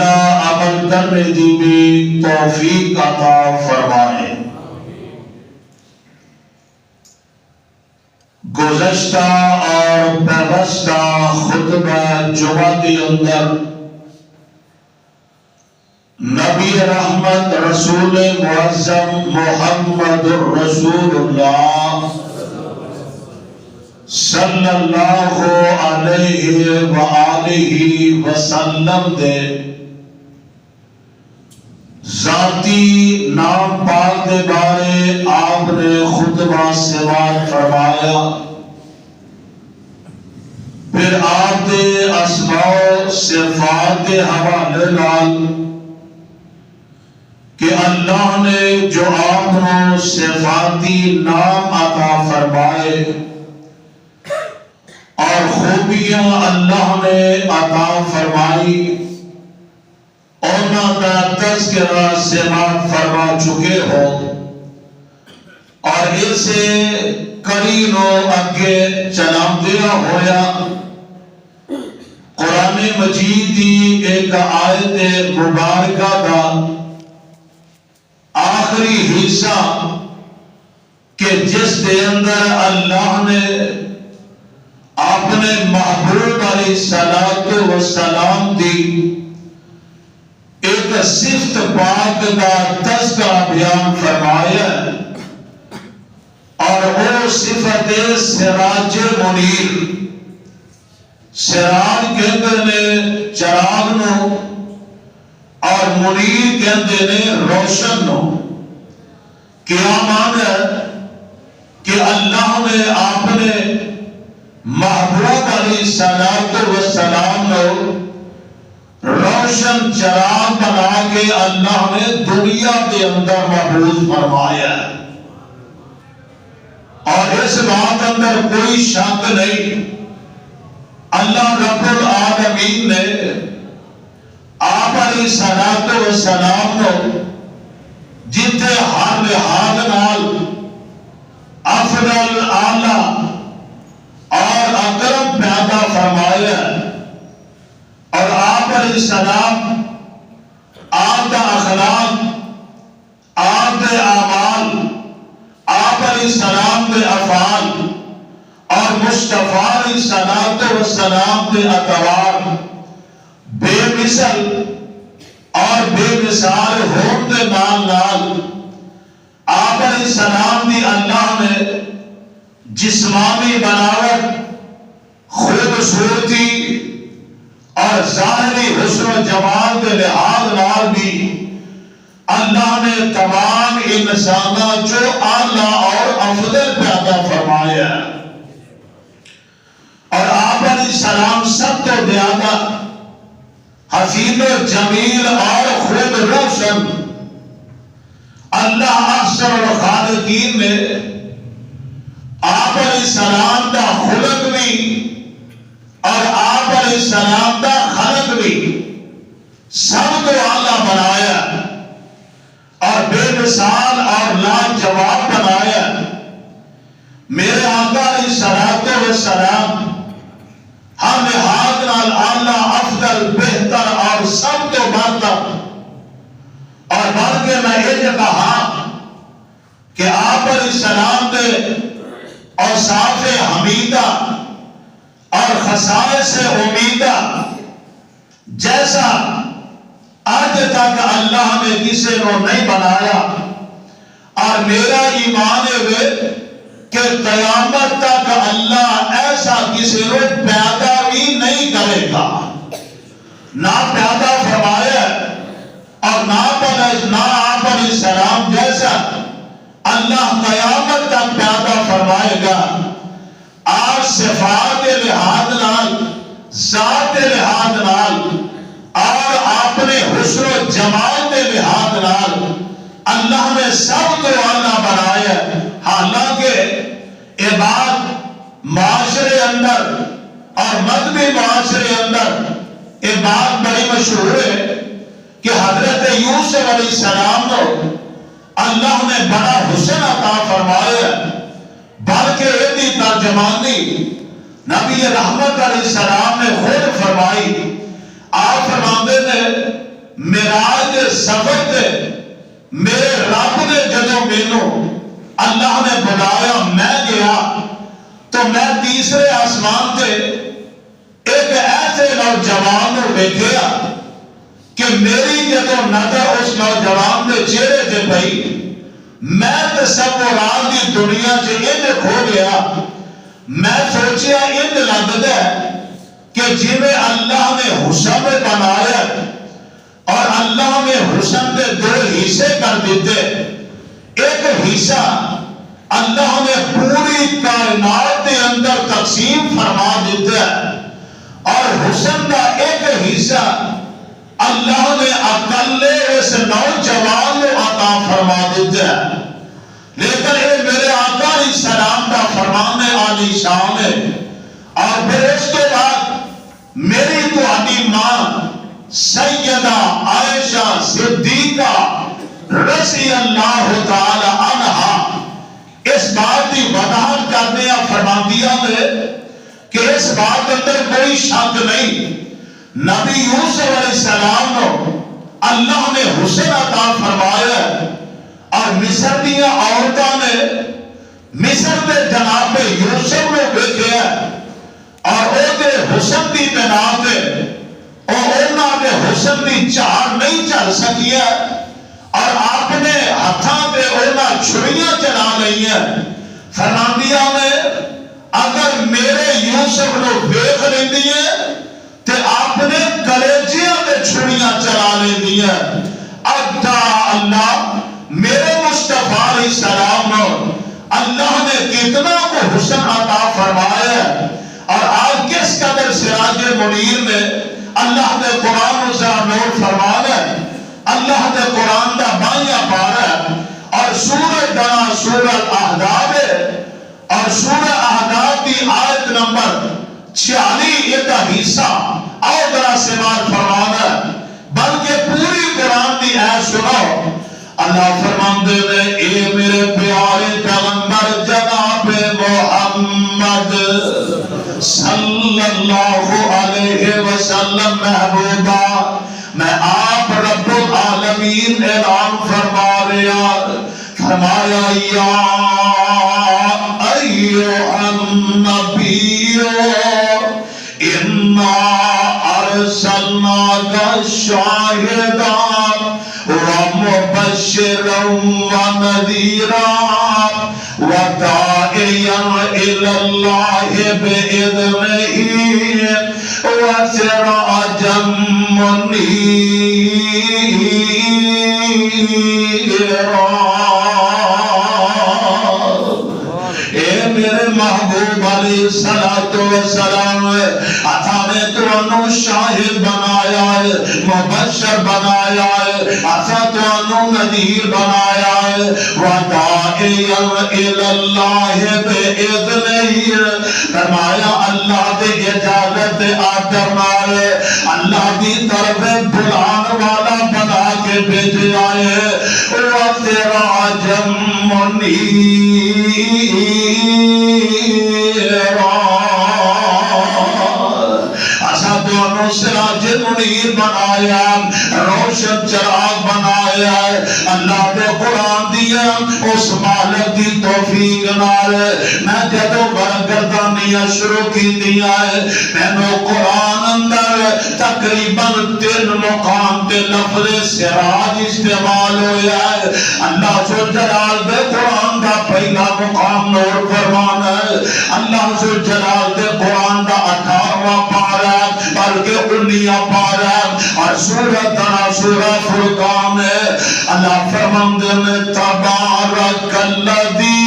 عمل کرنے دی بھی توفیق عطا فرمائے۔ گزشتہ اور پیوستہ خطبہ جمعہ کے اندر نبی رحمت رسول معظم محمد الرسول اللہ صلی اللہ علیہ وآلہ وسلم دے ذاتی نام پاک دے بارے آپ نے خطبہ سماعت فرمایا، پھر آپ دے اسماء و صفات کے حوالے نال کہ اللہ نے جو آپ کو صفاتی نام عطا فرمائے اور خوبیاں اللہ نے عطا فرمائی، انہاں دا تذکرہ سماعت فرما چکے ہو، اور اسے کرینو اگے چلام دیا ہویا قرآن مجید دی ایک آیت مبارکہ دا آخری حصہ کہ جس دے اندر اللہ نے اپنے محبوب علیہ السلام دی ایک صفت پاک کا تذکرہ بیان فرمایا، اور وہ صفت سراج منیر، سراج کے اندر نے چراغ نو اور منیر کے اندر نے روشن نو۔ کیا معنی ہے کہ اللہ نے آپ نے محبوب علیہ السلام نو روشن چراغ بنا کے اللہ نے دنیا کے اندر محفوظ فرمایا، اور اس بات اندر کوئی شک نہیں، اللہ رب العالمین نے آپ علیہ السلام کو جتنے ہر لحاظ نال افضل اعلیٰ اور اکرم پیدا فرمایا، اور آپ علیہ السلام آپ کا اخلاق، آپ کے اعمال، آپ علیہ السلام کے افعال اور مصطفیٰ علیہ السلام کے اطوار بے مثل اور بے مثال ہون کے نال نال آپ علیہ السلام دی اللہ نے جسمانی بناوٹ، خوبصورتی اور ظاہری حسن و جمال کے لحاظ نال بھی اللہ نے تمام انسانہ جو اعلیٰ اور افضل پیدا فرمایا، اور آپ علیہ السلام سب کو زیادہ حسین و جمیل اور خوب روشن، اللہ احسن الخالقین نے آپ علیہ السلام کا خلق بھی اور آپ علیہ السلام کا خلق بھی سب کو اعلیٰ بنایا اور بے مثال اور لاجواب بنایا۔ میرے آقا علیہ السلام ہم لحاظ نال اعلیٰ، افضل، بہتر اور سب کو برتر، اور بلکہ میں یہ کہا کہ آپ علیہ السلام کے اوصاف حمیدہ اور خصائص امیدہ جیسا آج تک اللہ نے کسی کو نہیں بنایا، اور میرا ایمان ہے کہ قیامت تک اللہ ایسا کسی کو پیدا بھی نہیں کرے گا، نہ پیدا فرمایا اور نہ آپ علیہ السلام جیسا اللہ قیامت تک پیدا فرمائے گا۔ آپ صفات کے لحاظ نال، ذات کے لحاظ نال اور اپنے حسن و جمال کے لحاظ نال اللہ نے سب کو اعلیٰ بنایا، حالانکہ یہ بات معاشرے اندر اور مذہبی معاشرے اندر یہ بات بڑی مشہور ہے کہ حضرت یوسف علیہ السلام کو اللہ نے بڑا حسن عطا فرمایا، بلکہ یہ ترجمانی نبی رحمت علیہ السلام نے خود فرمائی۔ آپ فرماتے ہیں معراج دے سفر تے میرے رب نے جدوں مینوں اللہ نے بلایا میں گیا تو میں تیسرے آسمان تے ایک ایسے نوجوان کو دیکھا کہ میری جدوں نظر اس نوجوان دے چہرے تے پئی میں تصورات دی دنیا سے انج کھو گیا. میں سوچیا انج لگدا ہے کہ جویں اللہ نے حسن بنایا اور اللہ نے حسن دے دو حصے کر دیتے. ایک حصہ اللہ نے پوری کائنات کے اندر تقسیم فرما دیتا ہے اور حسن کا ایک حصہ اللہ نے اکلے اس نوجوان کو عطا فرما دیتا ہے. لیکن یہ میرے آقا علیہ السلام کا فرمان عالی شان ہے. اور پھر اس کے بعد میری تہاڈی ماں سیدہ عائشہ صدیقہ رضی اللہ تعالی عنہا اس بات کی وضاحت کرنے فرماندیاں نے کہ اس بات اندر کوئی شک نہیں نبی یوسف علیہ السلام کو اللہ نے حسن عطا فرمایا اور مصر دیا عورتوں نے مصر کے جناب یوسف نے دیکھا اور وہ دے حسن کی بنا پہ انہوں نے حسن کی چار نہیں چل سکی ہے اور آپ نے ہاتھوں پہ انہوں چھڑیاں چلا لی ہیں. فرماندیاں نے اگر میرے یوسف نو دیکھ لیندی ہے تے آپ نے کلیجیاں پہ چھڑیاں چلا لیندی ہیں. ادا اللہ میرے مصطفیٰ علیہ السلام نو اللہ نے کتنا کو حسن عطا فرمایا ہے اور آج کس قدر سراج منیر میں اللہ نے قرآن سے نور فرمانا ہے. اللہ نے قرآن دا بائیاں پارا ہے اور سورہ دنا سورہ احزاب ہے اور سورہ احزاب کی آیت نمبر 46 یہ کا حصہ آؤ ذرا سماعت فرمانا ہے بلکہ پوری قرآن کی آیت سنو. اللہ فرماندے نے اے میرے پیارے پیغمبر جناب محمد صلی اللہ علیہ وسلم محبوبہ میں آپ رب العالمین اعلان فرما رہا فرمایا یا ایھا النبی انا ارسلناک شاہدا ومبشرا ونذیرا وداعیا الی اللہ بإذنہ وسراجا منیرا. اے میرے محبوب علیہ السلام عطا نے تو انو شاہد بنایا ہے مبشر بنایا ہے عطا تو انو نذیر بنایا ہے وداعیا الی اللہ بإذنہ فرمایا اللہ دے اجازت آدر مارے اللہ دی طرف بلان والا بنا کے بھیج آئے وسراجا منیرا. سراج منیر بنایا روشن چراغ بنایا اللہ نے قرآن دیا اس مالک دی توفیق نال میں جدو برگردانیاں شروع کی دیا ہے میں نے قرآن اندر تقریباً 3 مقام تے لفظ سراج استعمال ہویا ہے. اللہ سو جلال دے قرآن دا پہلا مقام نور فرمان ہے. اللہ سو جلال دے قرآن دا 18واں پارا بلکہ 19واں پارا اور سورہ تنا سورہ فرقان ہے. اللہ فرماندے میں تبارک الذی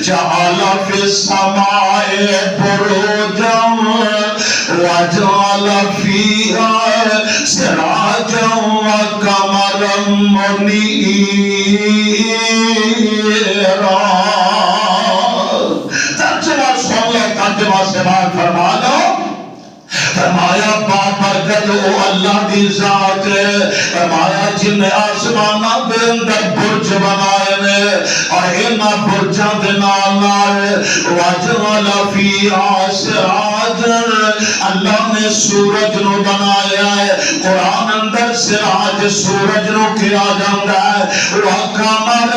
جعل فی السماء بروجا وجعل فیہا سراجا وقمرا منیرا. ترجمہ سن لو ترجمہ سے بات فرما دو. فرمایا بابرکت او اللہ دی ذات ہے. فرمایا جن نے آسمانہ دے اندر برج بنائے نے اور اینا برجاں دے نال وجعل فیہا سراجا اللہ نے سورج نو بنایا ہے، قرآن اندر سراج سورج نو کیا جاندہ ہے، وَقَمَرَ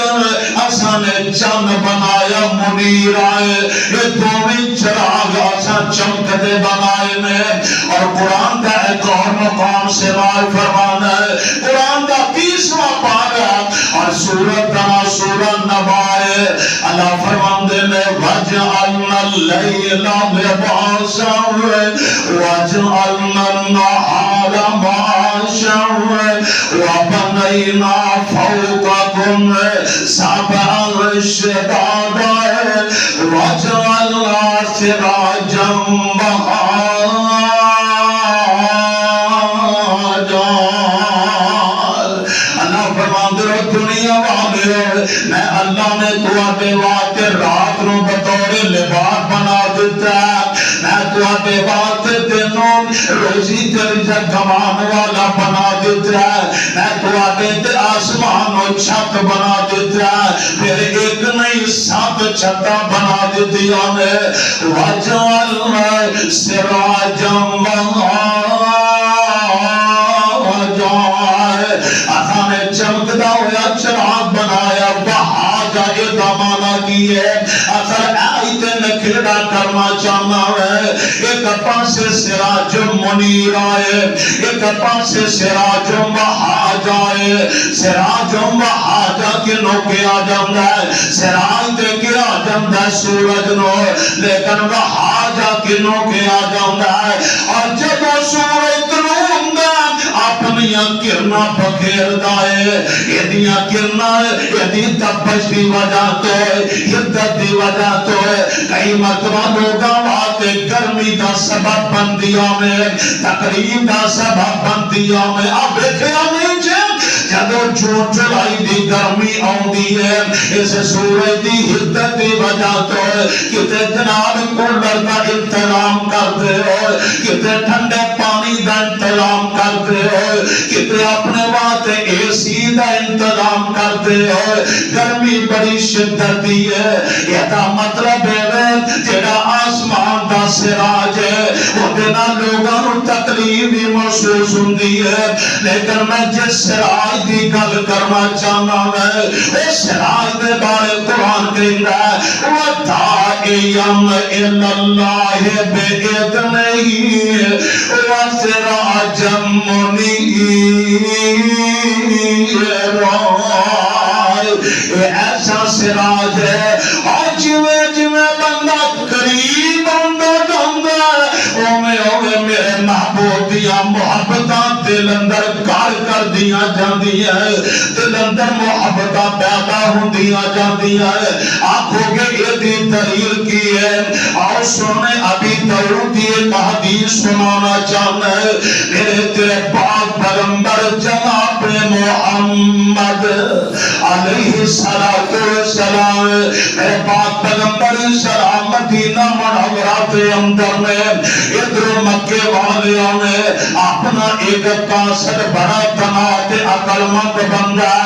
اساں نے چند بنایا منیر آئے، یہ دوویں چراغ اساں چمکتے بنائے میں۔ اور قرآن کا ایک اور مقام سے مال فرمانا ہے، قرآن کا 30واں پارہ اور سورت کا سورہ نبا ہے، اللہ فرماندے نے وَجَعَلْنَا اللَّيْلَ لِبَاسًا وَجَعَلْنَا النَّهَارَ مَعَاشًا وَبَنَيْنَا فَوْقَكُمْ سَبْعًا شِدَادًا وَجَعَلْنَا سِرَاجًا وَهَّاجًا۔ اللہ فرماندے ہو دنیا والے، میں اللہ نے تواڈے واسطے رات نو بطور لباس بنا دیتا ہے، میں تواڈے واسطے دنوں روزی تے رزق کمان والا بنا دیتا ہے، میں تواڈے تے آسمان و چھت بنا دیتا ہے، پھر ایک نہیں 7 چھتاں بنا دیتیاں نے۔ وَجَعَلْنَا سِرَاجًا وَهَّاجًا، اساں نے چمکدا ہوا چراغ بنایا، وہاجا ادا مانا کی ہے، اصل آیت نکھڑا کرنا چاہنا ہے۔ ایک پاسے سراج منیر آئے، ایک پاسے سراج وہاج آئے، سراج وہاجا کنو کیا جاندہ ہے، سراج دے کیا جاندہ ہے سورج نو، لیکن وہاجا کنو کیا جاندہ ہے۔ اور جب سورج نو اپنی کرنا پکھیر دائے، ایدیاں کرنا ایدی تپش دی وجہ تو ہے، حدت دی وجہ تو ہے، کئی مرتبہ لوگاں آتے گرمی دا سبب بندیاں میں، تقریب دا سبب بندیاں میں، اب دیکھیا نہیں چھے جدو جون جولائی دی گرمی آن دی ہے، اس سورج دی حدت دی وجہ تو ہے، کتے جناب کولر دا انتظام کرتے ہو، کتے ٹھنڈے پانی دا انتظام کرتے ہو، کتے اپنے واسطے اے سی دا انتظام کرتے ہو، گرمی بڑی شدت دی ہے۔ یہ دا مطلب ہے جڑا آسمان دا سراج ہے وہ دینا لوگاں نو تکلیف بھی محسوس ہوندی ہے، لیکن میں جس سراج دی گل کرنا چاہنا ہے اس سراج دے بارے قرآن کہندا ہے وَدَاعِيًا إِلَى اللَّهِ بِإِذْنِهِ وَسِرَاجًا مُنِيرًا۔ یہ ایسا سراج ہے اور جویں بندہ قریب آندا جاندا اوے میرے محبوب دیاں محبتاں دل اندر گھر کر دیاں جاندیاں، دل اندر محبتاں پیدا ہوندیاں جاندیاں۔ آنکھوں کے یہ دی دلیل کی ہے، اور سنے ابھی داؤد دی ایک حدیث سنانا چاہنا ہے۔ میرے تیرے پاک پیغمبر جناب محمد علیہ السلام، میرے پاک پیغمبر سلام مدینہ منورہ کے اندر میں ادھر مکے والیوں نے اپنا ایک قاصد بڑا تنات عقل مند بندہ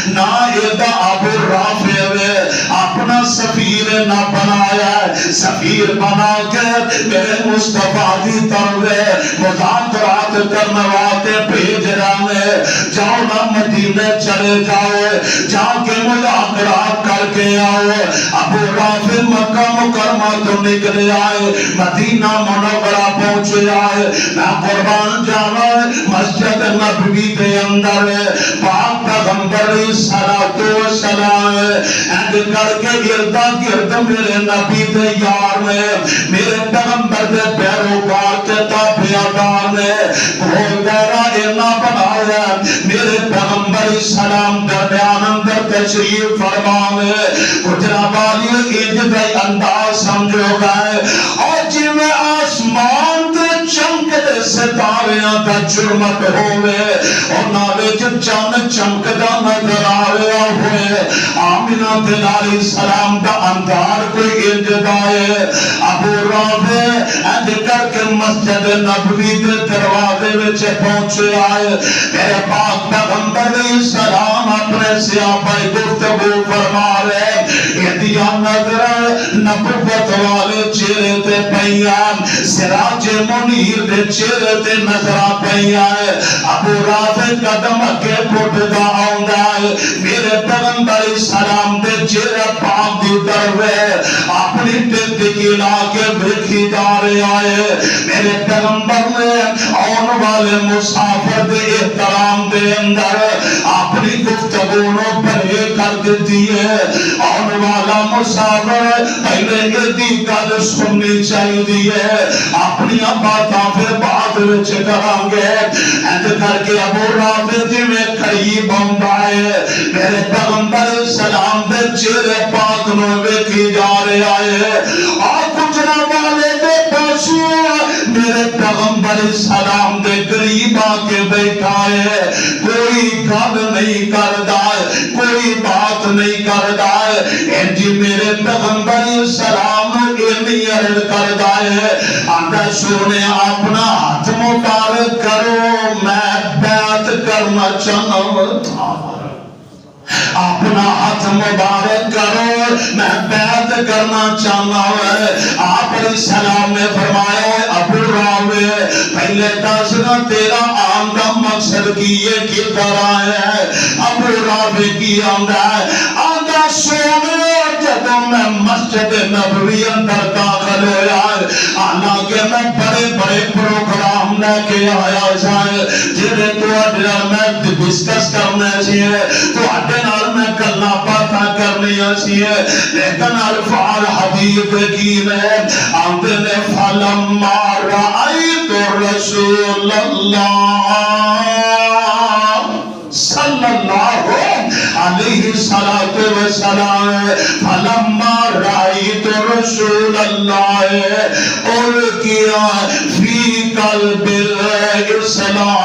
نہ ایدہ ابو رافع میں اپنا سفیر نہ بنایا، سفیر بنا کے میرے مصطفیٰ دی طرف مذاکرات کرنے واتے بھیج رہے، جاؤ نہ مدینہ چلے جاؤ، جاؤ کے مذاکرات کر کے آؤ۔ ابو رافع مکہ مکرمہ تو نکلے آئے، مدینہ منورہ پہنچے آئے، میں قربان جانا مسجد نبوی کے اندر پاک پیغمبر سلام اینڈ کر کے گردا گرد میرے نبی دے یار نے میرے پیغمبر دے پیروکار کے تابعدار نے بھول دائرہ اینا بنایا، میرے پیغمبر سلام درمیان اندر تشریف فرمانے گجرہ والی اجدہ انداز سمجھو گئے، اور جی میں آسمان تے چمکتے ستاریاں دا جرمت ہوئے اور نالے چند چمکدہ نظر آئے ہوئے۔ آمینہ دلالی سلام دا اندار کوئی اجدائے، ابو رافع اند کر کے مسجد نبوی دے دروازے وچ پہنچے آئے، میرے پاک پیغمبر سلام اپنے صحابہ گفتگو فرما رہے ایدیا نظر نبوت والے چہرے تے پیام سراج منیر دے چہرے تے نظر پیام ابو رافع قدم اگے پھٹدا آوندا ہے میرے پیغمبر سلام دے چہرے پاک دی طرف اپنی ٹکٹی لا کے بھیکھی جا رہے آئے میرے پیغمبر نے آن والے مسافر دے احترام دے اندر اپنی گفتگونوں پر یہ کر دیتی ہے آن والا مسافر پہلے ایدی گل سننی چاہیے ہے اپنی باتاں پھر بعد وچ کریں گے اینج کر کے ابو رافع جی میں قریب آندا ہے میرے پیغمبر سلام دے چہرے پاک نو ویکھی جا رہے آئے اور کچرا والے دے پاسو میرے پیغمبر سلام دے قریب آ کے بیٹھا ہے کوئی گل نہیں کردا کوئی بات نہیں کردا انج میرے پیغمبر سلام نو اینی عرض کردا ہے آندا سونے اپنا ہاتھ مبارک کرو میں بیعت کرنا چاہتا اپنا ہاتھ مبارک کرو میں بیعت کرنا چاہتا ہوں آپ علیہ السلام نے فرمایا ابو رافع پہلے دسنا تیرا آن کا مقصد کی یہ کی طرح ہے ابو رافع کی آندا ہے آندا سونے جدوں میں مسجد نبوی اندر داخل ہویا حالانکہ میں بڑے بڑے پروگرام لے کے آیا جائے جنہیں تو اڈر میں ڈسکس کرنے چاہیے تو اڈر میں کلنا پاتا کرنی چاہیے لیکن الفاظ حدیث کی میں آندے نے فلما رأیت رسول اللہ صلی اللہ علیہ السلام فلما رأیت رسول اللہ القیا فی قلب الاسلام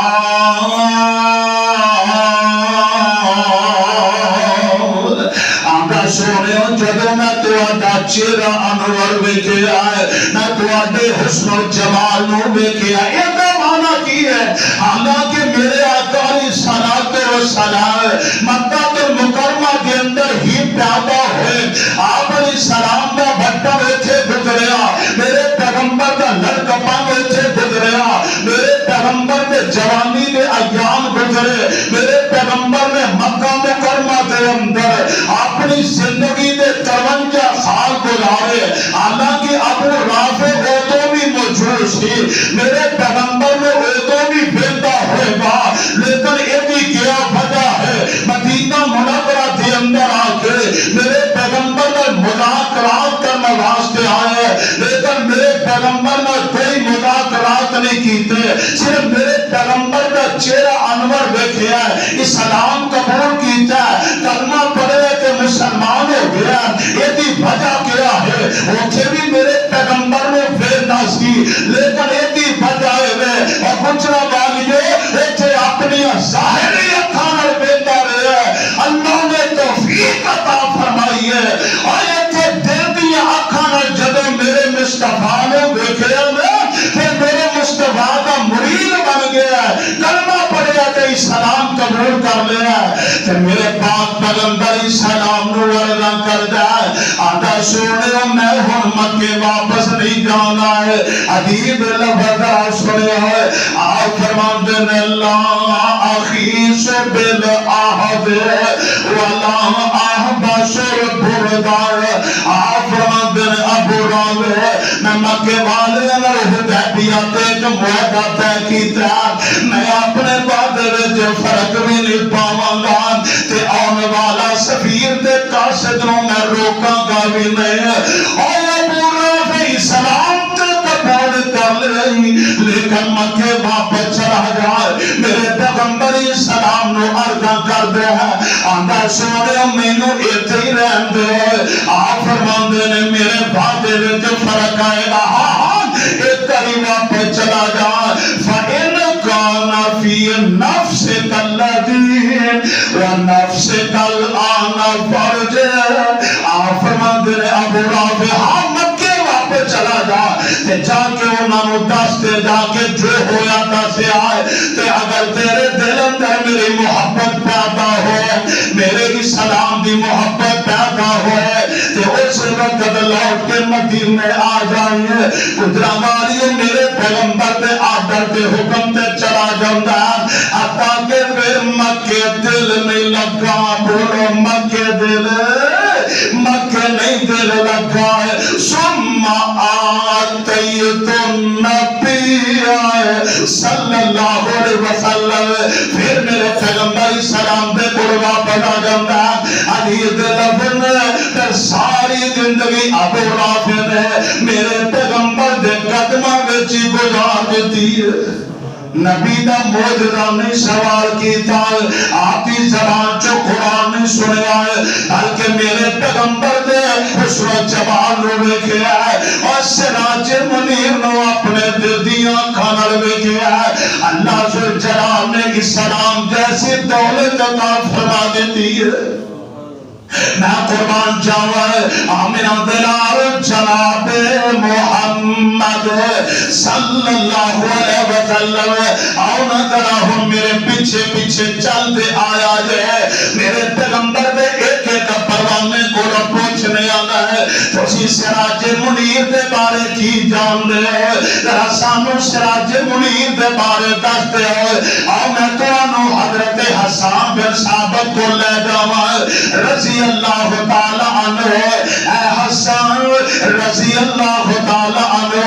آنکہ سونے جدو میں تو آدھا چیرہ انور ویکے آئے میں تو آدھے حسن و جمال نو ویکے آئے یہ تو معنی کی ہے حالانکہ میرے آقا علیہ السلام مکہ المکرمہ کے اندر ہی پیدا ہوئے آپ علیہ السلام کا بھٹا ویچے گزریا میرے پیغمبر کا لڑکپا ویچے گزریا میرے پیغمبر کے جوانی کے ایام گزرے میرے پیغمبر نے مکہ مکرمہ کے اندر اپنی زندگی کے 53 سال گزارے حالانکہ ابو رافع وہ تو بھی موجود سی میرے پیغمبر نے وہ تو بھی بیٹا ہوئے گا لیکن یہ بھی کیا وجہ ہے مدینہ منورہ کے اندر آ کے میرے پیغمبر نے مذاکرات کرنے واسطے آئے لیکن میرے پیغمبر نے کوئی مذاکرات نہیں کیتے صرف میرے پیغمبر کا چہرہ انور دیکھا ہے اسلام قبول کیتا ہے کلمہ پڑھے کہ مسلمان ہو گیا یہ بھی وجہ کیا ہے وہ بھی میرے پیغمبر نے پھر نہ سی لیکن یہ بھی وجہ ہے اور کچرا والیے ایتھے اپنی ظاہری اکھاں بیٹا رہے اللہ نے توفیق عطا فرمائی ہے اور ایتھے دل دی اکھاں جدوں میرے مصطفیٰ نے دیکھا نا پھر میرے مصطفیٰ کا مرید بن گیا کلمہ پڑھیا تے اسلام قبول کر لیا تے میرے پاک پیغمبر اسلام نو ورنہ کردا آندا سونے میں ہن مکے واپس نہیں جانا ہے عجیب لفظ سنے ہوئے آپ فرماندے نے اللہ اخیس بالعہد ولا احبشر بردار آپ فرماندے نے ابو رافع میں مکے والے نے حدیبیہ تے ایک معاہدہ طے کیتا میں اپنے وعدے وچ فرق بھی نہیں پاواں گا تے آن والا سفیر تے قاصد نوں میں روکاں گا بھی نہیں اور ابو رافع سلام تے قبول کر لئی لیکن مکے واپس چلا جائے میرے پیغمبر سلام نو عرض کر دے آندا سونے مینوں ایتھے ہی رہن دے آپ فرماندے نے میرے وعدے وچ فرق آئے گا ایک کری واپس چلا جا فَإِنْ كَانَ فِي نَفْسِكَ الَّذِي وَنَفْسِكَ الْآنَ فَرْجِ آپ فرماندے نے ابو رافع مکے واپس چلا جا تے جا کے انہاں نوں دس دے جا کے جو ہویا دس آئے تے اگر تیرے دل اندر میری محبت پیدا ہو میرے دی محبت پیدا ہوئے تے اس وقت لوٹ کے مدینے آ جائیں قدرہ والی میرے پیغمبر دے آڈر دے حکم تے چلا جاندہ حتیٰ کہ پھر مکے دل نہیں لگا بولو مکے دل مکے نہیں دل لگا ہے ثم آتیت النبی صلی اللہ علیہ وسلم پھر میرے پیغمبر سلام دے قربا بنا جاندہ حدیث لفظ پھر ساری زندگی ابو رافع نے میرے پیغمبر دے قدمہ وچی گزار دیتی ہے نبی دا موجزہ نے سوال کیتا آپ کی زبان جو قرآن نے سنیا ہے بلکہ میرے پیغمبر دے حسن جمال نو ویکھے ہے اور سراج منیر نو اپنے دل دیاں کھانا ویکھے ہے اللہ ذوالجلال نے اسلام جیسی دولت عطا فرما دیتی ہے میں قربان جاؤں آمینہ دلال جناب محمد صلی اللہ علیہ وسلم آؤ نہ ذرا ہم میرے پیچھے پیچھے چل دے آیا جائے میرے پیغمبر دے ایک ایک پروانے کو پوچھنے آنا ہے تو اسی سراج منیر دے بارے کی جان دے ذرا سانو سراج منیر دے بارے دستے ہوئے آؤ میں تو انو حضرت حسان بن ثابت کو لے جاؤں رضی اللہ تعالیٰ عنہ اے حسان رضی اللہ تعالیٰ عنہ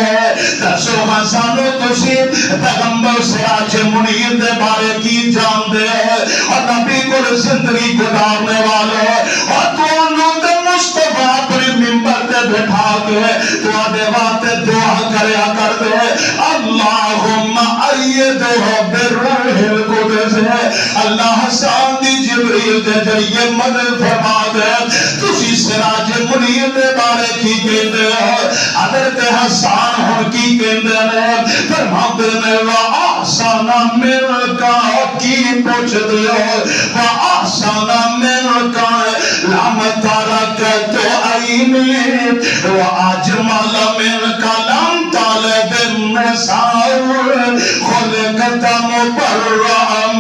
دسو حسانو تسی پیغمبر سراج منیر دے بارے کی جان دے اور نبی کو زندگی گزارنے والے اور تو انہوں دے مصطفیٰ اپنے ممبر تے بٹھا کے تو آدھے واتے دعا کریا کر دے اللہم ایدہ بالروح القدس اللہ حسان دی جبریل دے ذریعے مدد فرما دے تسی سراج منیر دے بارے کی کہتے ہیں حضرت حسان ہن کی کہتے ہیں فرماتے ہیں وَآسَانَ مِلْكَا کی پوچھ دیا وَآسَانَ مِلْكَا لَمْ تَرَكَتُ عَيْنِي وَأَجْمَلَ مِلْكَا لَمْ طَلَبِ النِّسَاءُ خُلِقْتَ مُبَرَّأً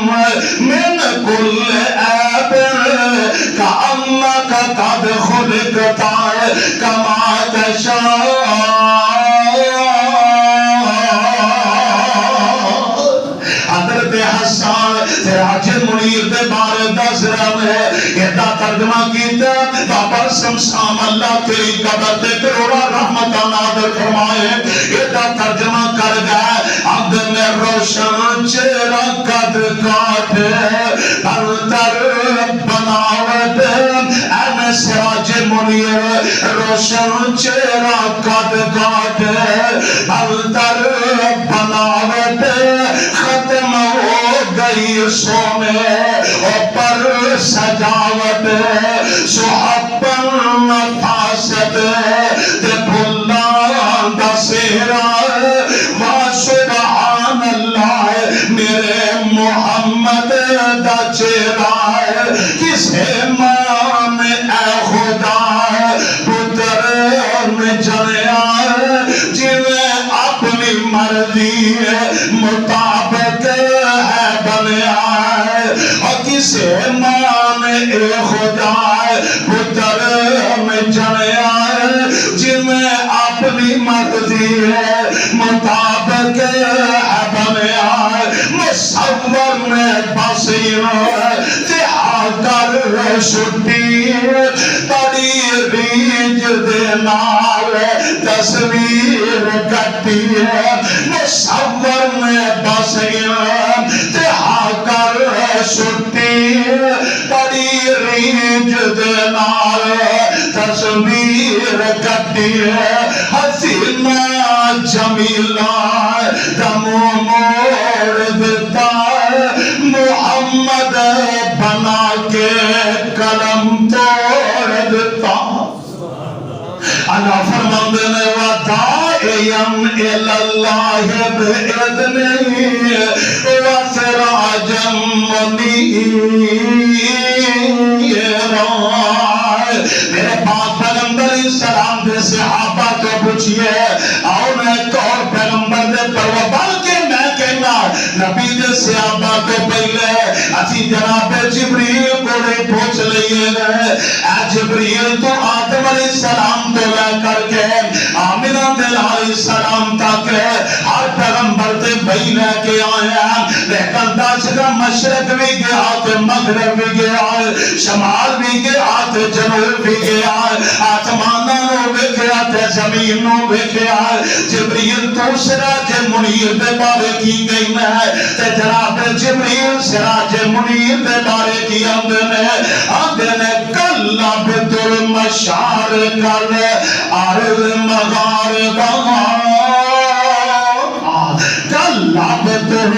مِنْ كُلِّ عَيْبٍ كَأَنَّكَ قَدْ خُلِقْتَ كَمَا تَشَاءُ حضرت حسان سراج منیر دے بارے دس رہا ہے یہ دا ترجمہ کیتا بابا سمسام اللہ تیری قبر دے کروڑا رحمت نادر فرمائے یہ دا ترجمہ کر گیا عبد میں روشن چہرہ قد کاٹ برتر بناوت اے سراج منیر روشن چہرہ قد کاٹ برتر بناوت ختم ہو گئی سونے اوپر سجاوٹ سحبن نفاست تے بھلان دا سہرہ ما سبحان اللہ میرے محمد دا چہرہ کسے مان اے خدا پتر میں جنیا جنہیں اپنی مرضی مطابق ہے بنیا ہے اور کسے مان اے خدا پتر میں جنیا جنہیں اپنی مرضی مطابق ہے بنیا مصور میں بصیر تہا کر چھٹی بڑی ریج دے نال تصویر کٹی مصور میں بصیر تہا کر چھٹی بڑی ریج دے نال تصویر کٹی حسینہ جمیلہ دم موڑ دیتا محمد بنا کے قلم توڑ دیتا اللہ فرماندے نے وَدَائِيًا إِلَى اللَّهِ بِإِذْنِهِ وَسِرَاجًا مُنِيرًا میرے پاک پیغمبر سلام دے صحابہ کو پوچھئے آؤ میں ایک اور پیغمبر دے پروا بلکہ میں کہنا نبی دے صحابہ کو پہلے اسی جناب جبریل کو پوچھ لیے گئے اے جبریل تو آدم علیہ السلام تو لے کر کے آمنہ علیہ السلام تک ہر پیغمبر تے بھئی لے کے آئے ہیں لیکن دس کا مشرق بھی گیا تے مغرب بھی گیا شمال بھی گیا تے جنوب بھی گیا آسمانوں نو ویکھیا تے زمین نو ویکھیا جبریل تو سراج منیر دے بارے کی گئی ہے تے جناب جبریل سراج منیر دے بارے کی آندے نے کلا بدر مشارق الارض مغاربہ کلا بدر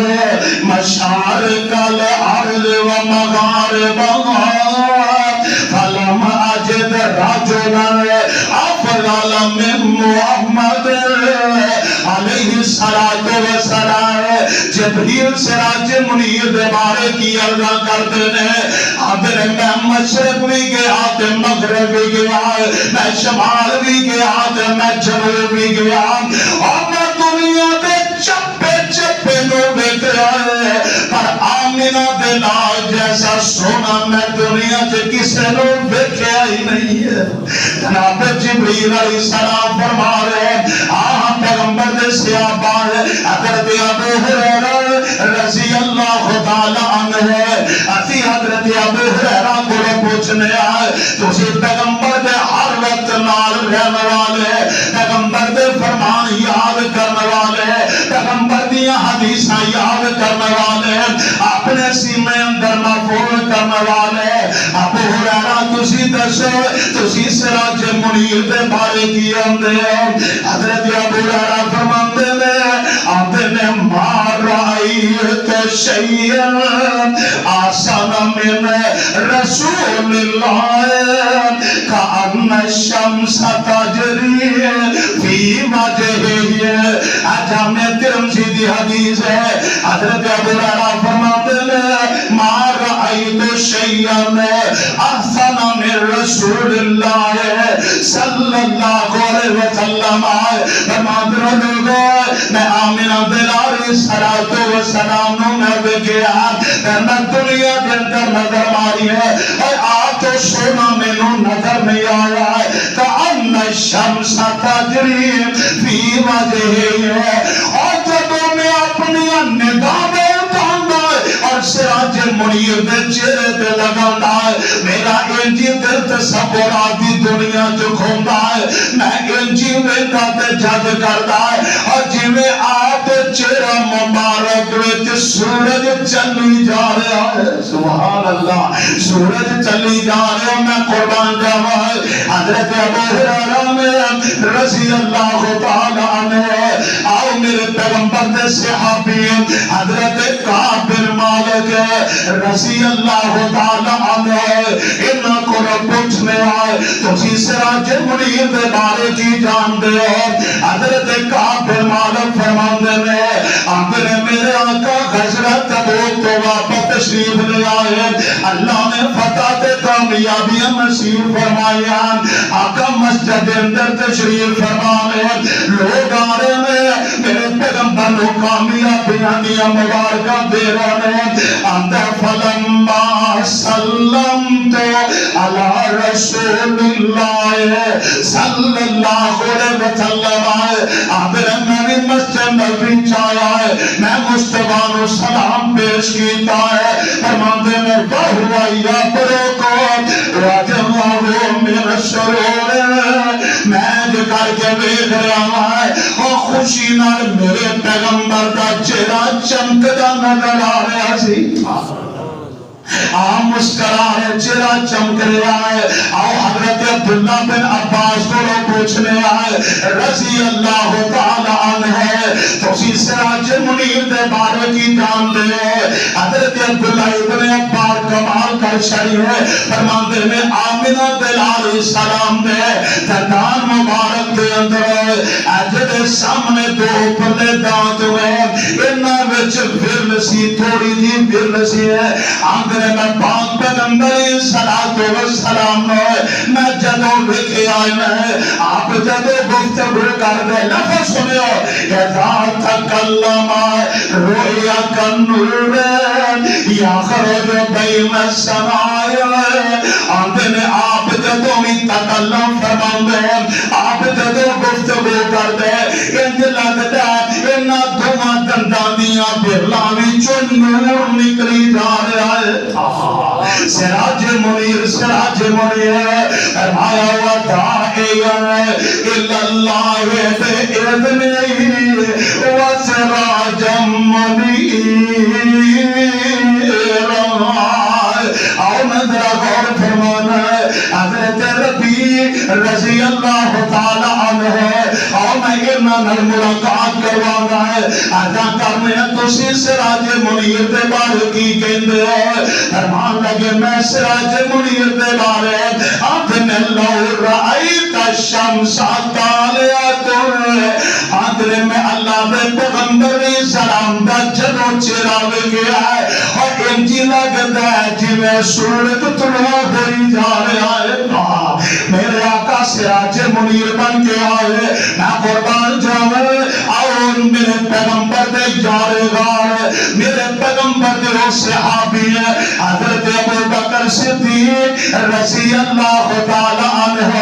مشارق الارض ومغاربہ فلم اجد رجلا افضل من محمد علیہ السلام جبریل سراج منیر دے بارے کی عرضہ کرتے ہیں آدھے میں مشرق بھی گیا تے مغرب بھی گیا میں شمال بھی گیا تے میں جنوب بھی گیا اور میں دنیا دے چپے چپے نو بیٹھ آئے پر آمینہ دے لال جیسا سونا میں دنیا تے کسے نو بیٹھیا ہی نہیں ہے جناب جبریل علیہ السلام فرما رہے پیغمبر دے صحابہ حضرت ابو ہریرہ رضی اللہ تعالی عنہ اسی حضرت ابو ہریرہ کو پوچھنے آئے تو اسی پیغمبر دے ہر وقت نال رہنے والے پیغمبر دے فرمان یاد کرنے والے پیغمبر دیا حدیثاں یاد کرنے والے اپنے سینے اندر محفوظ کرنے والے ابو ہریرہ تسی دسو تسی سراج منیر دے بارے کی آندے حضرت ابو ہریرہ فرماندے نے ما رأیت شیئا آسان من رسول اللہ کأن الشمس تجری فی وجہہ جامع ترمذی دی حدیث ہے حضرت ابو ہریرہ فرماتے ہیں ما رأیت شیئا آسان من رسول اللہ صلی اللہ علیہ وسلم فرماتے ہیں میں آمینہ دلاری صلاة و سلام نو میں بگیا میں دنیا کے اندر نظر ماری ہے اور آج تو سونا میں نو نظر نہیں آیا ہے کأن الشمس تجری فی وجہہ اور جب میں اپنی نگاہ میں اٹھانا اور سراج منیر دے چہرے تے لگانا میرا انجی دل تصورات دنیا جو کھوندا ہے میں انجی ویکھدا تے جج کردا اور جویں آپ چہرہ مبارک وچ سورج چلی جا رہا ہے سبحان اللہ سورج چلی جا رہا ہے میں قربان جاواں حضرت ابو ہریرہ رضی اللہ تعالی عنہ آؤ میرے پیغمبر دے صحابی حضرت کعب بن مالک رضی اللہ تعالی عنہ انہاں کو پوچھنے آئے تسی سراج منیر دے بارے کی جان دے حضرت کعب بن مالک فرماندے نے آخر میرے آقا غزوہ تبوک تو واپس تشریف لے آئے اللہ نے فتح تے کامیابیاں نصیب فرمایا آقا مسجد اندر تشریف فرمانے لوگ آ رہے ہیں میرے پیغمبر نو کامیابیاں دیا مبارکہ دے رہے ہیں اندر فلما سلمت علی رسول اللہ صلی اللہ علیہ وسلم آخر میں مسجد نبی چایا ہے میں مصطفیٰ نو سلام پیش کیتا ہے فرماندے میں بہوا یا پرو کو راجم آگو میرا شرور میں جو کر کے بیٹھ رہا ہے اور خوشی نال میرے پیغمبر کا چہرہ چمکدا نظر آ رہا سی مسکرا ہے چہرہ چمک رہا ہے آؤ حضرت عبداللہ بن عباس کو پوچھنے آئے رضی اللہ تعالی عنہ تو اسی سراج منیر دے بارے کی جان دے حضرت عبداللہ ابن عباس کمال کر شری ہے فرماندے میں آمنہ دلال السلام دے دندان مبارک دے اندر اجدے سامنے دو پلے دانت ہوئے انہاں وچ ورل سی تھوڑی جی ورل سی ہے آنگنے میں پاک پیغمبر صلاۃ و سلام میں جدوں ویکھے آئے میں آپ جدوں گفتگو کر دے لفظ سنیو کہ تکلم رؤیا کنور یخرج بین السماء آدھے آپ جدوں بھی تکلم فرماؤں دے آپ جدوں گفتگو کر دے انج لگتا ہے انہا دھواں دندانیاں برلاوی چون نور نکلی جا رہا ہے سراج منیر فرمایا ہوا داعیاں الاللہ بإذنہ وسراج منیر اور نظرہ غور فرمانا ہے حضرت ربی رضی اللہ تعالی عنہ اور میں انہاں ملاقات کروانا ہے آجا کرنے تسی سراج منیر دے بارے کی کہندے ہو فرمان لگے میں سراج منیر دے بارے آدھنے لو رأیت الشمس طالعۃ آدھنے میں اللہ دے پیغمبر سلام دا جدو چراغ گیا ہے اور انجی لگتا ہے جی میں سورج طلوع ہوئی جا رہا ہے میرے آقا سراج منیر بن کے آئے میں قربان جاؤں اور میرے پیغمبر دے جارے گار میرے پیغمبر دے وہ صحابی ہے حضرت ابو بکر صدیق رضی اللہ تعالی عنہ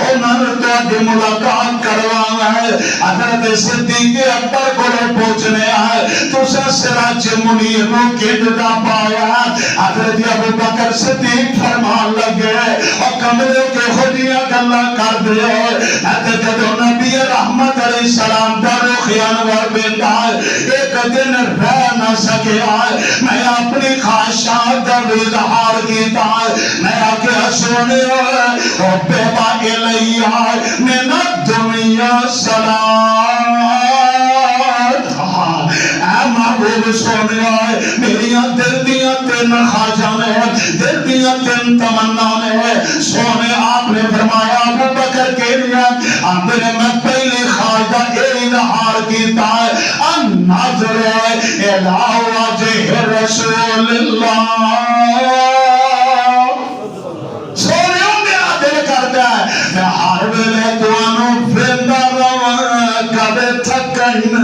انہوں نے تو آگے ملاقات کروانا ہے حضرت صدیق اکبر کو پہنچنے آئے تو سراج منیر نو کہتا پایا حضرت ابو بکر صدیق فرمان لگے اور کمرے کے خودیاں گلہ کر دے حضرت جدو نبی رحمت علیہ السلام دا روخ انور بیندہ ایک دن رہ نہ سکے میں اپنی خواہشات دا اظہار کیتا میں آکے سونے بیبا الیہ من الدنیا سلام اے محبوب سونے میریاں دل دیاں تین خواجانے دل دیاں تین تمنانے سونے آپ نے فرمایا ابو بکر کے لئے اندر میں پہلی خواجہ اظہار کیتا النظر الہ وجہ رسول اللہ سونے میرا دل کرتا ہے میں ہر ویلے دوانوں فیندہ رہا کبھی تھکن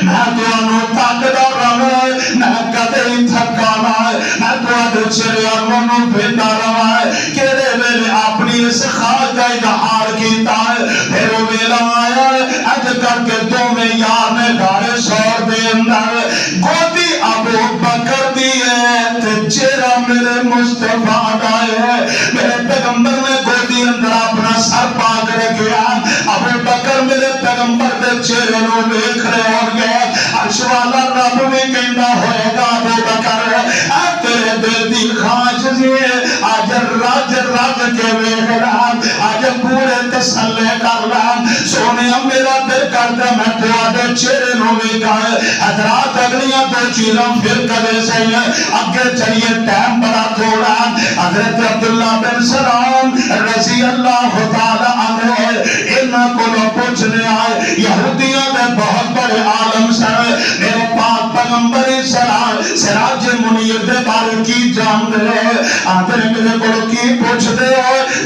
میں دوانوں تاکدہ رہا میں کبھی تھکانا میں دوانوں چریانوں فیندہ رہا کہتے ویلے اپنی اس خواجہ اظہار کیتا پھر ویلہ آیا اج کر کے دو میں یار نے گھارے سور دے اندر گودی ابو بکر دیئے چہرہ میرے مصطفیٰ آئے میرے پیغمبر نے گودی اندر اپنا سر پاک رکھیا ابو بکر میرے پیغمبر دے چہرے نو دیکھ رہے ہوں گے عرش والا رب بھی کہنا ہوئے گا ابو بکر اے تیرے دل دی خواہش دیئے آج راج کے ویغران آج پورے تسلے کر رہا سونے میرا دل کرتا میں تو چہرے نو دیکھا حضرات اگلیاں دو چیزاں پھر کدے سے اگے چلیے ٹائم بڑا تھوڑا حضرت عبداللہ بن سلام رضی اللہ تعالی عنہ انہاں کو پوچھنے آئے یہودیاں نے بہت بڑے عالم سر میرے پاک پیغمبر سلام سراج منیر دے بارے کی جان دے آدھر میرے کو کی پوچھ دے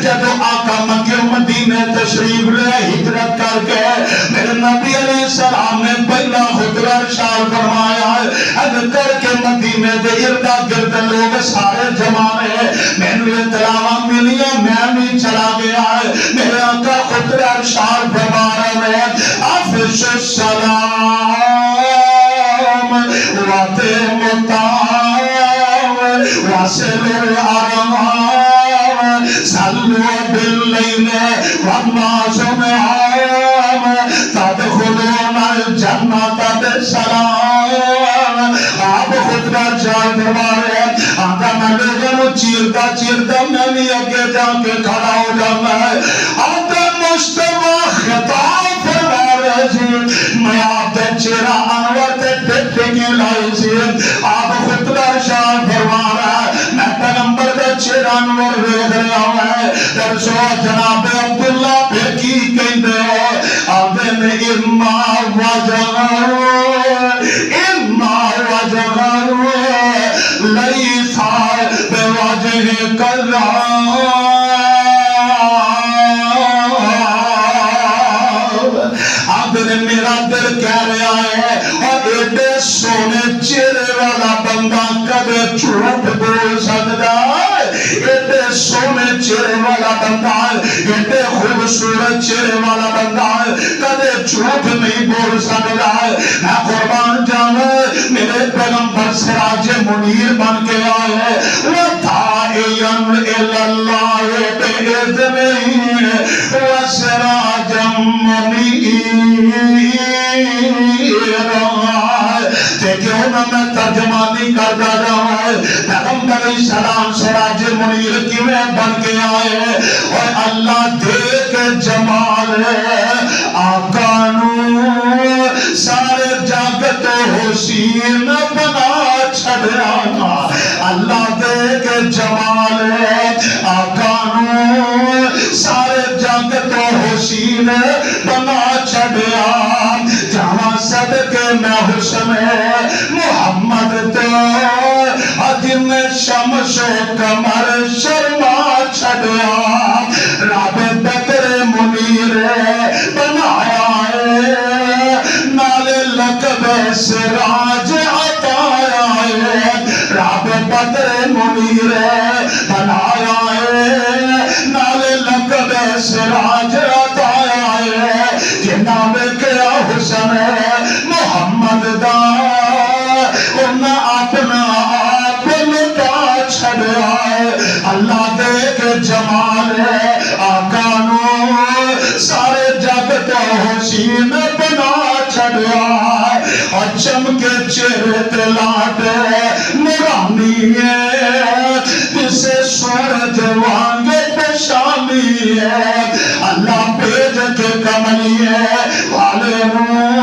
جب آقا مکہ مدینہ تشریف لے ہجرت کر کے میرے نبی علیہ السلام نے پہلا خطرہ ارشاد فرمایا اگر کر کے مدینہ دے اردا گرد لوگ سارے جمانے میں نے اطلاع ملیا میں بھی چلا گیا میرے آقا خطرہ ارشاد فرمایا میں افش السلام واتم الطعام واصل الارحام صلوا باللیل والناس نعام تدخلون الجنة بسلام آپ خود کا جان فرمارے آدھا میں لوگوں چیرتا میں بھی اگے جا کے کھڑا ہو جانا ہے آدھا مشتبہ خطاب فرمارے جی میں آپ دے چیرہ انور تے ٹھٹے کی لائی سی آپ خود کا شان فرمارا میں پیغمبر دے چیرہ انور دیکھ رہا ہوں در سو جناب عبداللہ پہ کی کہندے ہو آدھے میں اما وجغر لیسا بے وجہ کذاب آدھے میرا جھوٹ بول سکتا ہے؟ ایڈے سونے چہرے والا بندہ ہے، ایڈے خوبصورت چہرے والا بندہ ہے، کدے جھوٹ نہیں بول سکتا ہے۔ میں قربان جاؤں میرے پیغمبر سراج منیر بن کے آئے ہیں، وَدَاعِيًا إِلَى اللَّهِ بِإِذْنِهِ وَسِرَاجًا مُنِيرًا۔ کیوں نہ میں ترجمانی کرتا جاؤں، پیغمبر اسلام سراج منیر کیویں بن کے آئے اور اللہ دیکھ جمال آقا نو سارے جگت حسین بنا چھڑیا۔ اللہ دیکھ جمال آقا نو سارے جگت حسین بنا چھڑیا۔ جہاں صدقے میں حسن محمد تو جن شمس و قمر شرما چھڑیا۔ رب بدر منیر بنایا ہے، نال لقب سراج عطایا ہے۔ رب بدر منیر بنایا ہے، نال لقب سراج عطایا ہے۔ جنہ میں کیا حسن محمد دا انہاں اپنا آپ لٹا چھڑیا ہے۔ اللہ دیکھ جمال آقا نو سارے جگ تو حسین بنا چھڑیا ہے۔ اور چمکے چہرے تے لاٹ نورانی ہے، جسے سورج وانگے پشانی ہے۔ اللہ بھیج کے کملی ہے والے نو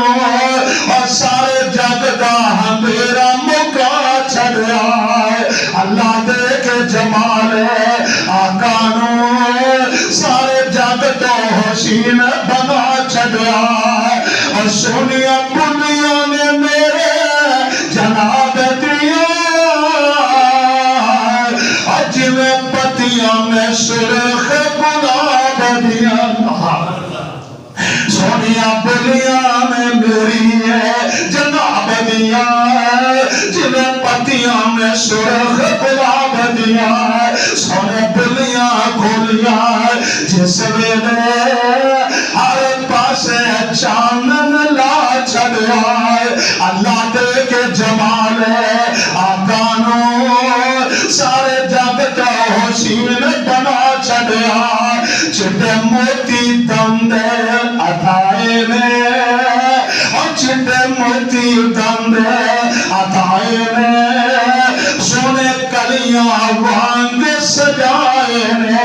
اور سارے جگ دا اندھیرا مکا چھڑیا ہے۔ اللہ دیکھ جمال آقا نو سارے جگ تو حسین بنا چھڑیا ہے۔ اور سونیا بلیاں نے میرے جناب دیا، اور جویں پتیاں میں سرخ گلاب دیا۔ سونیا بلیاں میں میری ہے جناب دیا، جنہیں پتیاں میں سرخ گلاب دیا۔ سونے بلیاں کھولیاں جس ویلے ہر پاسے چانن لا چھڑیا۔ اللہ دیکھ جمال آقا نو سارے جگ تو حسین بنا چھڑیا۔ چٹے موتی دند عطائے نے، اور چٹے موتی دند عطائے نے، سونے کلیاں وانگ سجائے نے۔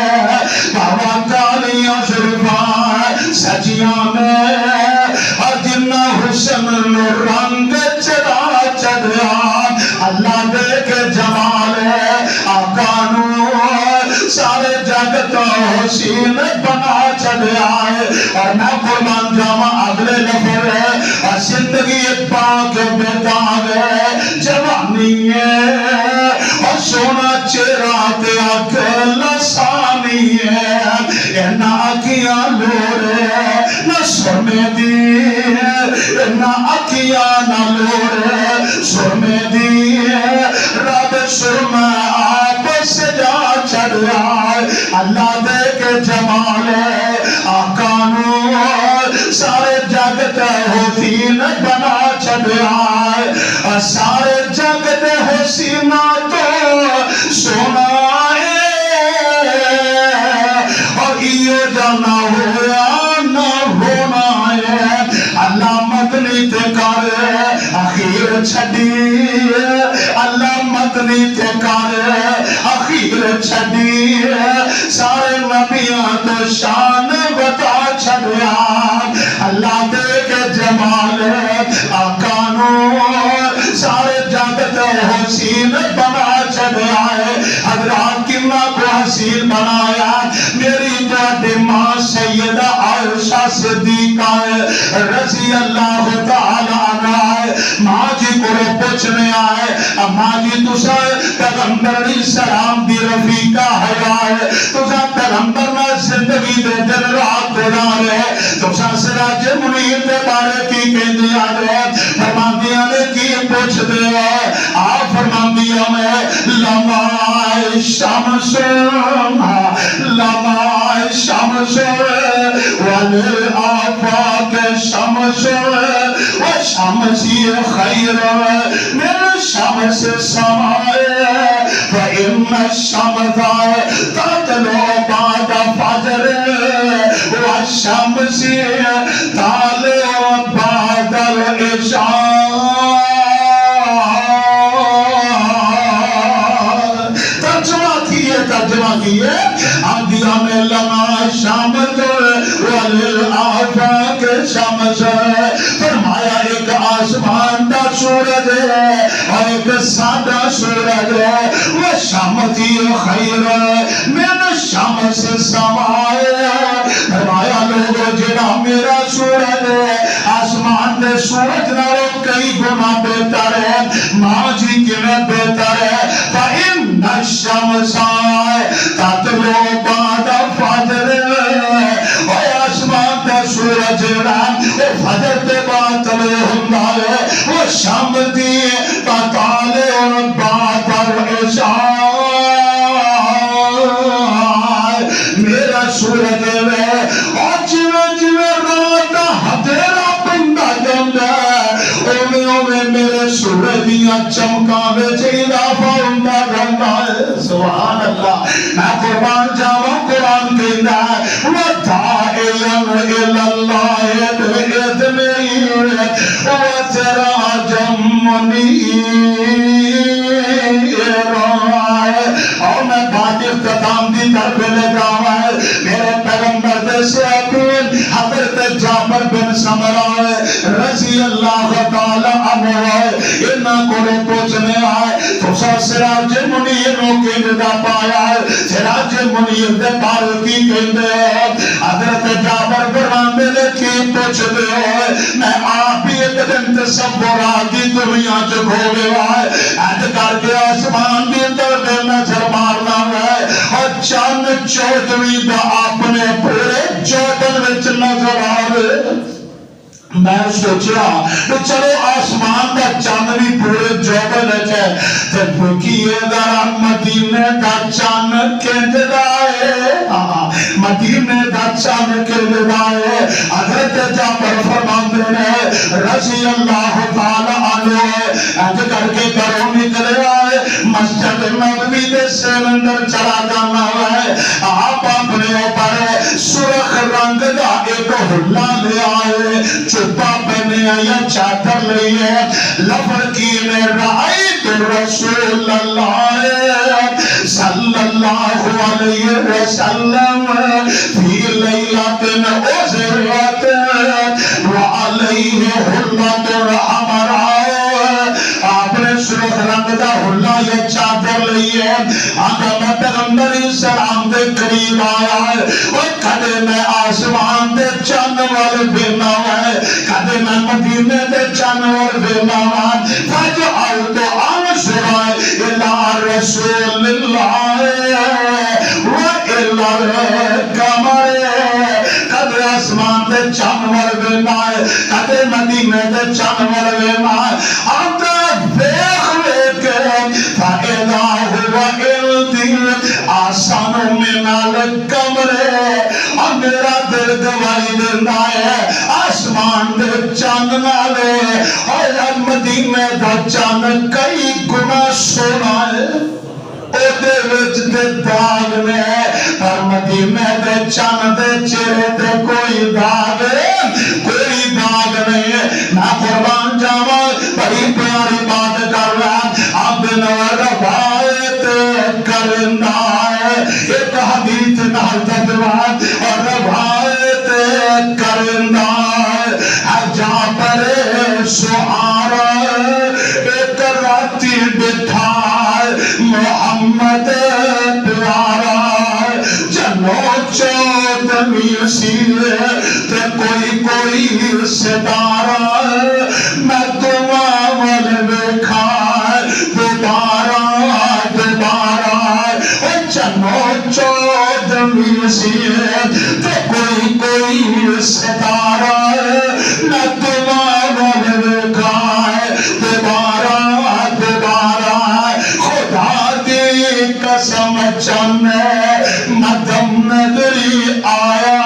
بابا کالیاں زلفاں سجیاں میں، اور جنہ حسن رنگ چڑھا چھڑیا۔ اللہ دیکھ جمال آقا نو سارے جگ تو حسین بنا چھڑیا ہے۔ اور میں قربان جاواں اگلے لفظ ہے، اور زندگی پاک بے داغ ہے، جوانی ہے، اور سونا چہرہ تے اکھ لسانی ہے۔ اینا اکھیاں لوڑے نہ سرمے دی، اینا اکھیاں نہ لوڑے سرمے دی، رب سرمہ آپ سجا چھڑیا۔ اللہ دیکھ جمال آقا نو سارے جگ تے حسین بنا چھڑیا۔ اور سارے جگ تے حسین تو سونا ہے، اور ایو جانا ہوا نہ ہونا ہے۔ اللہ مدنی تے کر اخیر چھڑی، اللہ مدنی تے کر اخیر چھڑی۔ سارے نبیاں تو شان بتا چھڑیا۔ اللہ دیکھ جمال آقا نو سارے جگ تو حسین بنا چھڑیا ہے۔ حضرات کنا کو حسین بنایا؟ میری جاتے ماں سیدہ عائشہ صدیقہ رضی اللہ تعالیٰ عنہ، ماں جی کو پوچھنے آئے، ماں جی تسا پیغمبر علیہ السلام دی رفیقہ ہے، تسا پیغمبر میں زندگی دے دن رات گزارے، تسا سراج منیر دے بارے کی کہندی آ رہے، فرماندیاں نے کی پوچھ دے، آپ فرماندیاں میں لمع الشمس لمع الشمس وللآفاق الشمس وشمسي خير من شمس السماء فإن الشمس تطلع بعد فجر والشمس طالع بعد العشاء. ترجمہ کیے اندیا میں لمع شمس والآفاق شمس. فرمایا ایک آسمان کا سورج ہے اور ایک سادہ سورج ہے. وہ شمسی خیر من شمس السماء. فرمایا لوگوں جڑا میرا سورج ہے آسمان دے سورج نالوں کئی گنا بہتر ہے. ماں جی کیویں بہتر ہے؟ فإن الشمس تطلع بعد فجر. اے آسمان دا سورج وہ فجر کے بعد طلوع ہوتا ہے. وہ شام دی طالع بعد العشاء. میرا سورج ہے اور جویں جویں رات دا ہدیرا پیندا جاندا اوویں اوویں میرے سورج دیاں چمکاں وچ اضافہ ہوندا جاندا ہے. سبحان اللہ. میں قربان جاواں قرآن کہندا ہے وَدَاعِيًا إِلَى اللَّهِ بِإِذْنِهِ وَسِرَاجًا مُنِيرًا. اور میں بات اختتام دی طرف لے جاواں. میرے پیغمبر دے صحابین حضرت جابر بن سمرہ رضی اللہ تعالی عنہ انہاں کو پوچھنے آئے تو سراج منیر نو کہندا پایا ہے. سراج منیر دے بارے کی کہندے ہو؟ حضرت جابر فرماندے نے کی پوچھدے ہو؟ میں آپ ہی ایک دن تصورات دی دنیا چ کھولے آئے اج کر کے آسمان دی طرف نظر مارنا ہے اور چاند چودھویں دا اپنے پورے جوبن وچ نظر آوے. میں سوچیا چلو آسمان دا چاند بھی پورے جوبن ہے تے بکیے ذرا مدینے دا چاند کیندا ہے. مدینے دا چاند کیندا ہے. حضرت جابر فرماندے نے رضی اللہ تعالی عنہ اج کر کے گھروں نکلے آئے مسجد نبوی دے سمندر چلا جانا ہے. آپ اپنے اوپر سرخ رنگ دا ایک حلہ لے آئے چھپا پہنے یا چادر لئیے لفظ کی میں رأیت رسول اللہ صلی اللہ علیہ وسلم فی لیلت عزرت وعلیہ حلت حمراء. آپ نے سرخ رنگ دا حلہ یا چادر لئیے آقا میں پیغمبر اسلام دے قریب آیا ہے اور کدے میں آسمان دے چاند والے بھینا ہے کدے میں مدینے دے چاند والے بھینا ہے. فجعلت انظر الى رسول اللہ وإلى القمر. کدے آسمان دے چاند والے بھینا ہے کدے مدینے دے چاند والے بھینا ہے. آتا دیکھ لے کے فَإِذَا هُوَ إِلْدِي آسانوں میں نالک کمرے اور میرا دل گواہی دینا ہے آسمان دے چاند نالے اور مدینے دا چاند کئی گنا سونا ہے. او دے وچ دے داغ نے پر مدینے دے چاند دے چہرے تے کوئی داغ کوئی داغ نہیں. میں قربان جاواں بڑی پیاری بات کر رہا اب روایت کرنا ہے ایک حدیث نال تدوان اور روایت کرنا ہے. جہاں پر سعارا ایک راتی بٹھا محمد پیارا جنو چودھویں سیلے تے کوئی کوئی ستارہ میں دعا والے بیکھا دوبارہ دوبارہ جنو چودھویں سیلے تے کوئی کوئی ستارہ میں دعا والے بیکھا دوبارہ دوبارہ. خدا قسم چند مدم نظری آیا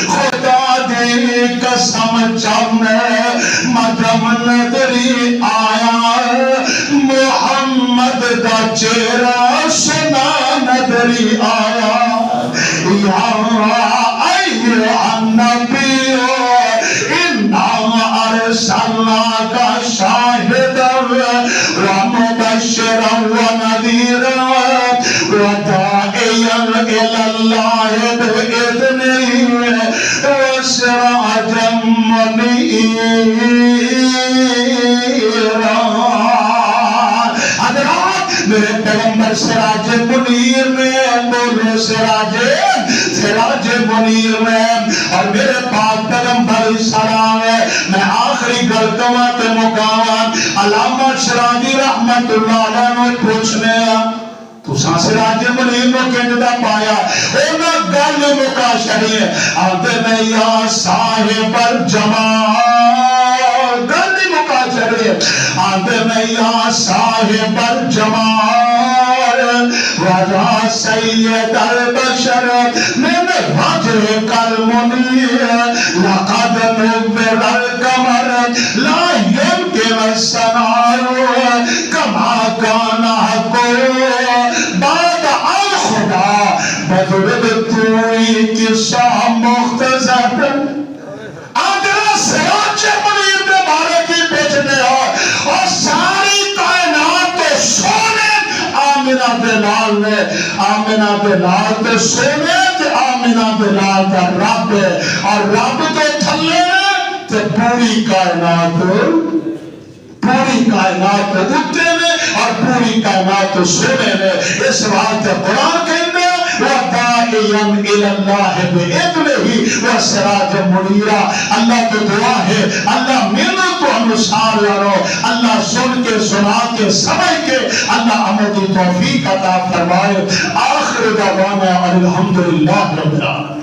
خدا دی قسم چند مدم نظری آیا محمد دا چہرہ سنا نظری آیا یا ایھا النبی انا ارسلناک شاہدا ومبشرا ونذیرا وداعیا الی اللہ بإذنہ وسراجا منیرا. حضرات میرے پیغمبر سراج منیر میں بولے سراج منیر میں اور میرے پاک پیغمبر سلام ہے. میں آخری گلتوات مقامات علامہ شرازی رحمت اللہ علیہ نے پوچھنے تو سراج منیر میں کہنے پایا اونا گل مکاشری ہے آدھے میں یا صاحب الجمال گل مکاشری ہے آدھے میں یا صاحب الجمال وَيَا سَيِّدَ الْبَشَرِ مِنْ وَجْهِكَ الْمُنِيرِ لَقَدْ نُوِّرَ الْقَمَرُ لَا يُمْكِنُ السَّنَاءُ كَمَا كَانَ حَقُّهُ بَعْدَ الْخُدَى بَدْرُ الطُّوِّ قِصَّةٌ مُخْتَصَرَةٌ. آدھرا سراج منیر کے بارے کی بیچنے اور ساری کائنات کو سونے آمینہ دلال نے آمینہ دلال تے سونے تے آمینہ دلال تے رب ہے اور رب تو تھلے تے پوری کائنات اٹھتے میں اور پوری کائنات سونے میں. اس بات قرآن کہنے وَدَاعِيًا إِلَى اللَّهِ بِإِذْنِهِ وَسِرَاجًا مُنِيرًا. اللہ کی دعا ہے اللہ محنت کو انصار یارو اللہ سن کے سنا کے سمجھ کے اللہ عمل کی توفیق عطا فرمائے. آخر دعوانا الحمدللہ رب العالمین.